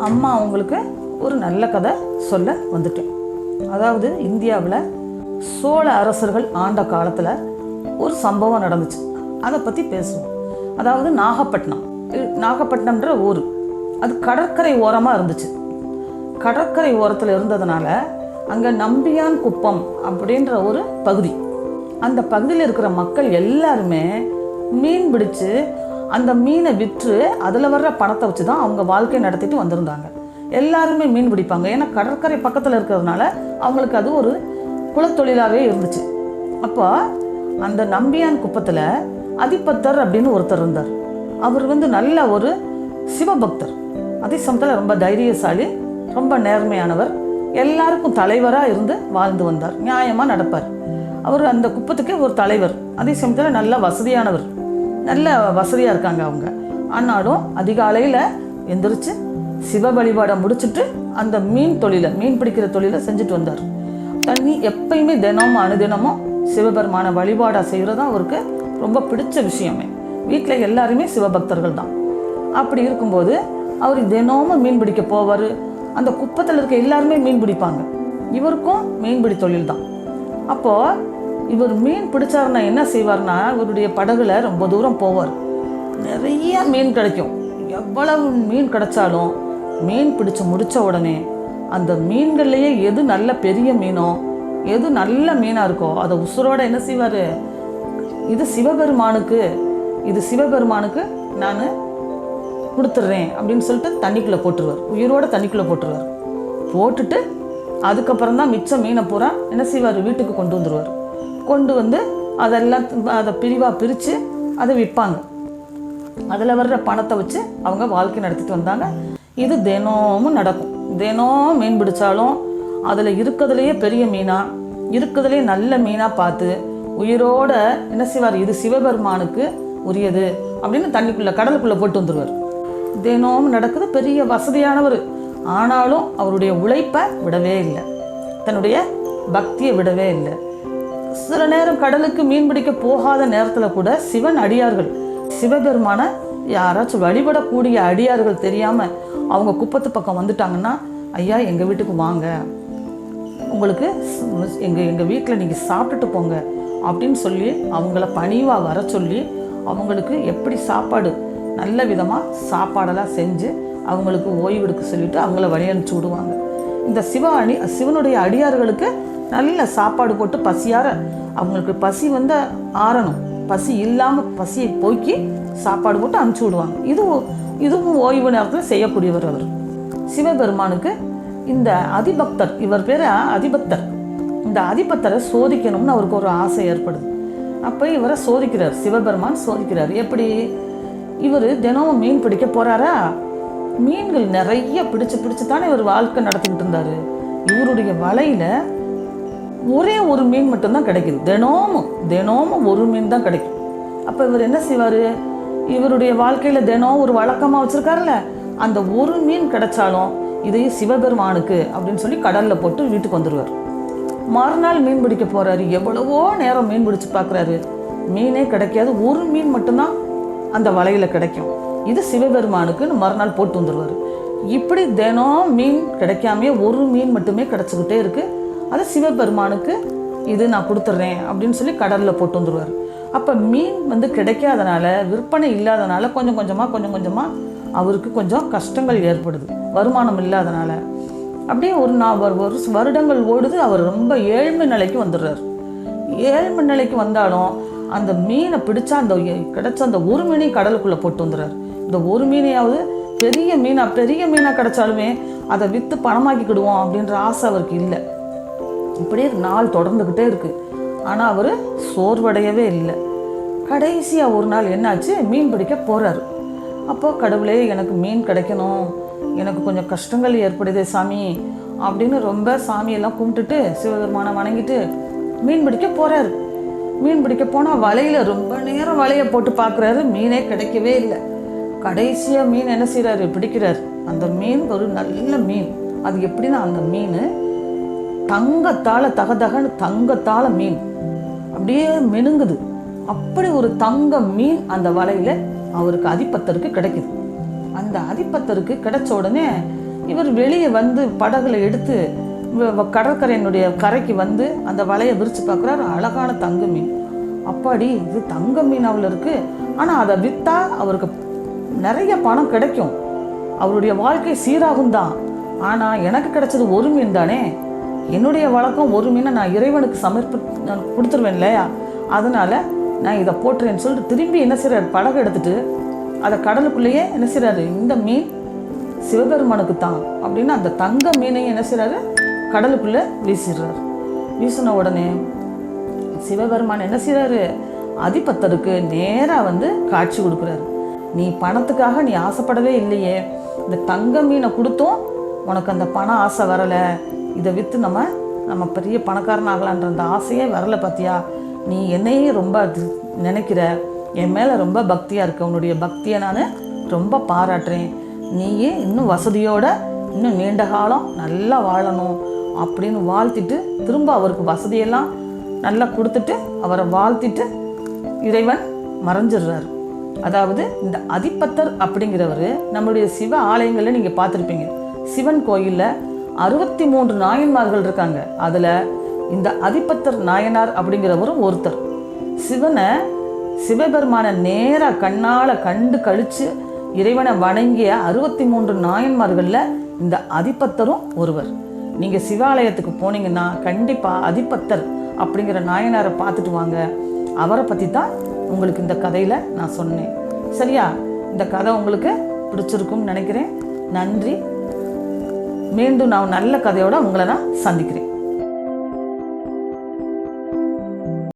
அம்மா அவங்களுக்கு ஒரு நல்ல கதை சொல்ல வந்துட்டேன். அதாவது இந்தியாவில் சோழ அரசர்கள் ஆண்ட காலத்தில் ஒரு சம்பவம் நடந்துச்சு. அதை பற்றி பேசுவோம். அதாவது நாகப்பட்டினம்ன்ற ஊர், அது கடற்கரை ஓரமாக இருந்துச்சு. கடற்கரை ஓரத்தில் இருந்ததுனால அங்கே நம்பியான் குப்பம் அப்படின்ற ஒரு பகுதி, அந்த பகுதியில் இருக்கிற மக்கள் எல்லாருமே மீன் பிடிச்சு அந்த மீனை விற்று அதில் வர்ற பணத்தை வச்சு தான் அவங்க வாழ்க்கையை நடத்திட்டு வந்திருந்தாங்க. எல்லாருமே மீன் பிடிப்பாங்க. ஏன்னா கடற்கரை பக்கத்தில் இருக்கிறதுனால அவங்களுக்கு அது ஒரு குலத்தொழிலாகவே இருந்துச்சு. அப்போ அந்த நம்பியான் குப்பத்தில் அதிபத்தர் அப்படின்னு ஒருத்தர் இருந்தார். அவர் நல்ல ஒரு சிவபக்தர், அதே சமயத்தில் ரொம்ப தைரியசாலி, ரொம்ப நேர்மையானவர், எல்லாருக்கும் தலைவராக இருந்து வாழ்ந்து வந்தார். நியாயமாக நடப்பார். அவர் அந்த குப்பத்துக்கே ஒரு தலைவர், அதே சமயத்தில் நல்ல வசதியானவர், நல்ல வசதியாக இருக்காங்க அவங்க. ஆனாலும் அதிகாலையில் எந்திரிச்சு சிவ வழிபாடை முடிச்சுட்டு அந்த மீன் பிடிக்கிற தொழிலை செஞ்சுட்டு வந்தார். தண்ணி எப்பயுமே தினமும் அனுதினமும் சிவபெருமான வழிபாடாக செய்கிறது தான் அவருக்கு ரொம்ப பிடிச்ச விஷயமே. வீட்டில் எல்லாருமே சிவபக்தர்கள் தான். அப்படி இருக்கும்போது அவர் தினமும் மீன் பிடிக்க போவார். அந்த குப்பத்தில் இருக்க எல்லாருமே மீன் பிடிப்பாங்க. இவருக்கும் மீன்பிடி தொழில் தான். அப்போது இவர் மீன் பிடிச்சாருன்னா என்ன செய்வார்னா, இவருடைய படகுல ரொம்ப தூரம் போவார். நிறைய மீன் கிடைக்கும். எவ்வளவு மீன் கிடைச்சாலும் மீன் பிடிச்சு முடித்த உடனே அந்த மீன்கள்லேயே எது நல்ல பெரிய மீனோ, எது நல்ல மீனாக இருக்கோ அதை உசுரோட என்ன செய்வார், இது சிவபெருமானுக்கு நான் கொடுத்துட்றேன் அப்படின்னு சொல்லிட்டு தண்ணிக்குள்ளே போட்டுருவார். உயிரோட தண்ணிக்குள்ளே போட்டுருவார். போட்டுட்டு அதுக்கப்புறம் தான் மிச்ச மீனை பூரா என்ன செய்வார், வீட்டுக்கு கொண்டு வந்துடுவார். கொண்டு வந்து அதை பிரிவாக பிரித்து அதை விற்பாங்க. அதில் வர்ற பணத்தை வச்சு அவங்க வாழ்க்கை நடத்திட்டு வந்தாங்க. இது தினமும் நடக்கும். தினம் மீன் பிடிச்சாலும் அதில் இருக்கிறதுலையே பெரிய மீனாக, இருக்கிறதுலையே நல்ல மீனாக பார்த்து உயிரோட என்ன செய்வார், இது சிவபெருமானுக்கு உரியது அப்படின்னு கடலுக்குள்ளே போட்டு வந்துடுவார். தினமும் நடக்குது. பெரிய வசதியானவர். ஆனாலும் அவருடைய உழைப்பை விடவே இல்லை, தன்னுடைய பக்தியை விடவே இல்லை. சில நேரம் கடலுக்கு மீன் பிடிக்க போகாத நேரத்தில் கூட சிவன் அடியார்கள், சிவபெருமான யாராச்சும் வழிபடக்கூடிய அடியார்கள் தெரியாமல் அவங்க குப்பத்து பக்கம் வந்துட்டாங்கன்னா, ஐயா எங்கள் வீட்டுக்கு வாங்க, உங்களுக்கு எங்கள் வீட்டில் நீங்கள் சாப்பிட்டுட்டு போங்க அப்படின்னு சொல்லி அவங்கள பணிவாக வர சொல்லி அவங்களுக்கு எப்படி சாப்பாடு நல்ல விதமாக சாப்பாடெல்லாம் செஞ்சு அவங்களுக்கு ஓய்வெடுக்க சொல்லிவிட்டு அவங்கள வழி அனுப்பிச்சி விடுவாங்க. இந்த சிவனுடைய அடியார்களுக்கு நல்ல சாப்பாடு போட்டு பசியார அவங்களுக்கு பசி ஆறணும், பசி இல்லாமல் பசியை போக்கி சாப்பாடு போட்டு அனுப்பிச்சி விடுவாங்க. இதுவும் ஓய்வு நேரத்தில் செய்யக்கூடியவர் அவர். சிவபெருமானுக்கு இந்த அதிபக்தர், இவர் பேர் அதிபக்தர், இந்த அதிபக்தரை சோதிக்கணும்னு அவருக்கு ஒரு ஆசை ஏற்படுது. அப்போ இவரை சோதிக்கிறார், சிவபெருமான் சோதிக்கிறார். எப்படி, இவர் தினமும் மீன் பிடிக்க போகிறாரா, மீன்கள் நிறைய பிடிச்சு தானே இவர் வாழ்க்கை நடத்திக்கிட்டு இருந்தார். இவருடைய வலையில் ஒரே ஒரு மீன் மட்டும்தான் கிடைக்குது. தினமும் ஒரு மீன் தான் கிடைக்கும். அப்போ இவர் என்ன செய்வார், இவருடைய வாழ்க்கையில் தினம் ஒரு வழக்கமாக வச்சுருக்காருல்ல, அந்த ஒரு மீன் கிடைச்சாலும் இதையும் சிவபெருமானுக்கு அப்படின்னு சொல்லி கடலில் போட்டு வீட்டுக்கு வந்துடுவார். மறுநாள் மீன் பிடிக்க போகிறாரு. எவ்வளவோ நேரம் மீன் பிடிச்சி பார்க்குறாரு, மீனே கிடைக்காது. ஒரு மீன் மட்டும்தான் அந்த வலையில் கிடைக்கும். இது சிவபெருமானுக்குன்னு மறுநாள் போட்டு வந்துடுவார். இப்படி தினம் மீன் கிடைக்காமே ஒரு மீன் மட்டுமே கிடச்சிக்கிட்டே இருக்குது. அது சிவபெருமானுக்கு இது நான் கொடுத்துட்றேன் அப்படின்னு சொல்லி கடலில் போட்டு வந்துடுவார். அப்போ மீன் கிடைக்காதனால, விற்பனை இல்லாதனால கொஞ்சம் கொஞ்சமாக அவருக்கு கொஞ்சம் கஷ்டங்கள் ஏற்படுது, வருமானம் இல்லாதனால. அப்படியே ஒரு வருடங்கள் ஓடுது. அவர் ரொம்ப ஏழ்மை நிலைக்கு வந்துடுறார். ஏழ்மை நிலைக்கு வந்தாலும் அந்த மீனை பிடிச்சா கிடைச்ச அந்த ஒரு மீனையும் கடலுக்குள்ளே போட்டு வந்துடுறார். இந்த ஒரு மீனையாவது பெரிய மீனாக கிடைச்சாலுமே அதை விற்று பணமாக்கிக்கிடுவோம் அப்படின்ற ஆசை அவருக்கு இல்லை. இப்படியே நாள் தொடர்ந்துக்கிட்டே இருக்குது. ஆனால் அவர் சோர்வடையவே இல்லை. கடைசியாக ஒரு நாள் என்னாச்சு, மீன் பிடிக்க போகிறாரு. அப்போது கடவுளே எனக்கு மீன் கிடைக்கணும், எனக்கு கொஞ்சம் கஷ்டங்கள் ஏற்படுதே சாமி அப்படின்னு ரொம்ப சாமியெல்லாம் கும்பிட்டுட்டு சிவபெருமானை வணங்கிட்டு மீன் பிடிக்க போகிறாரு. மீன் பிடிக்க போனால் வலையில் ரொம்ப நேரம் வலையை போட்டு பார்க்குறாரு, மீனே கிடைக்கவே இல்லை. கடைசியாக மீன் என்ன செய்கிறாரு, பிடிக்கிறார். அந்த மீன் ஒரு நல்ல மீன். அது எப்படின்னா, அந்த மீன் தகதகன்னு தங்கத்தால் மீன் அப்படியே மெனுங்குது. அப்படி ஒரு தங்க மீன் அந்த வலையில் அவருக்கு அதிபத்தருக்கு கிடைக்குது. அந்த அதிபத்தருக்கு கிடைச்ச உடனே இவர் வெளியே வந்து படகுல எடுத்து கடற்கரையினுடைய கரைக்கு வந்து அந்த வலையை விரித்து பார்க்குறாரு. அழகான தங்க மீன். அப்பாடி, இது தங்க மீன் அவ்வளோ இருக்குது. ஆனால் அதை விற்றா அவருக்கு நிறைய பணம் கிடைக்கும், அவருடைய வாழ்க்கை சீராகும் தான். ஆனால் எனக்கு கிடைச்சது ஒரு மீன் தானே. என்னுடைய வழக்கம் ஒரு மீனை நான் இறைவனுக்கு நான் கொடுத்துருவேன் இல்லையா, அதனால் நான் இதை போட்டுறேன்னு சொல்லிட்டு திரும்பி என்ன செய்கிறார், படகு எடுத்துகிட்டு அதை கடலுக்குள்ளேயே என்ன செய்கிறாரு, இந்த மீன் சிவபெருமானுக்கு தான் அப்படின்னு அந்த தங்க மீனையும் என்ன செய்கிறாரு, கடலுக்குள்ளே வீசிடுறாரு. வீசின உடனே சிவபெருமான் என்ன செய்கிறாரு, அதிபத்தருக்கு நேராக வந்து காட்சி கொடுக்குறாரு. நீ பணத்துக்காக நீ ஆசைப்படவே இல்லையே, இந்த தங்க மீனை கொடுத்தோம் உனக்கு அந்த பண ஆசை வரலை, இதை விற்று நம்ம பெரிய பணக்காரன் ஆகலான்ற அந்த ஆசையே வரலை பார்த்தியா, நீ என்னையே ரொம்ப நினைக்கிற, என் மேலே ரொம்ப பக்தியாக இருக்க, உன்னுடைய பக்தியை நான் ரொம்ப பாராட்டுறேன், நீயே இன்னும் வசதியோடு இன்னும் நீண்ட காலம் நல்லா வாழணும் அப்படின்னு வாழ்த்திட்டு திரும்ப அவருக்கு வசதியெல்லாம் நல்லா கொடுத்துட்டு அவரை வாழ்த்திட்டு இறைவன் மறைஞ்சிடுறாரு. அதாவது இந்த அதிபத்தர் அப்படிங்கிறவர் நம்மளுடைய சிவ ஆலயங்களில் நீங்கள் பார்த்துருப்பீங்க. சிவன் கோயிலில் 63 நாயன்மார்கள் இருக்காங்க. அதில் இந்த அதிபத்தர் நாயனார் அப்படிங்கிறவரும் ஒருத்தர். சிவபெருமானை நேராக கண்ணால் கண்டு கழித்து இறைவனை வணங்கிய 63 நாயன்மார்களில் இந்த அதிபத்தரும் ஒருவர். நீங்கள் சிவாலயத்துக்கு போனீங்கன்னா கண்டிப்பாக அதிபத்தர் அப்படிங்கிற நாயனாரை பார்த்துட்டு வாங்க. அவரை பற்றி தான் உங்களுக்கு இந்த கதையில் நான் சொன்னேன். சரியா? இந்த கதை உங்களுக்கு பிடிச்சிருக்கும்னு நினைக்கிறேன். நன்றி. மீண்டும் நான் நல்ல கதையோடு உங்களை நான் சந்திக்கிறேன்.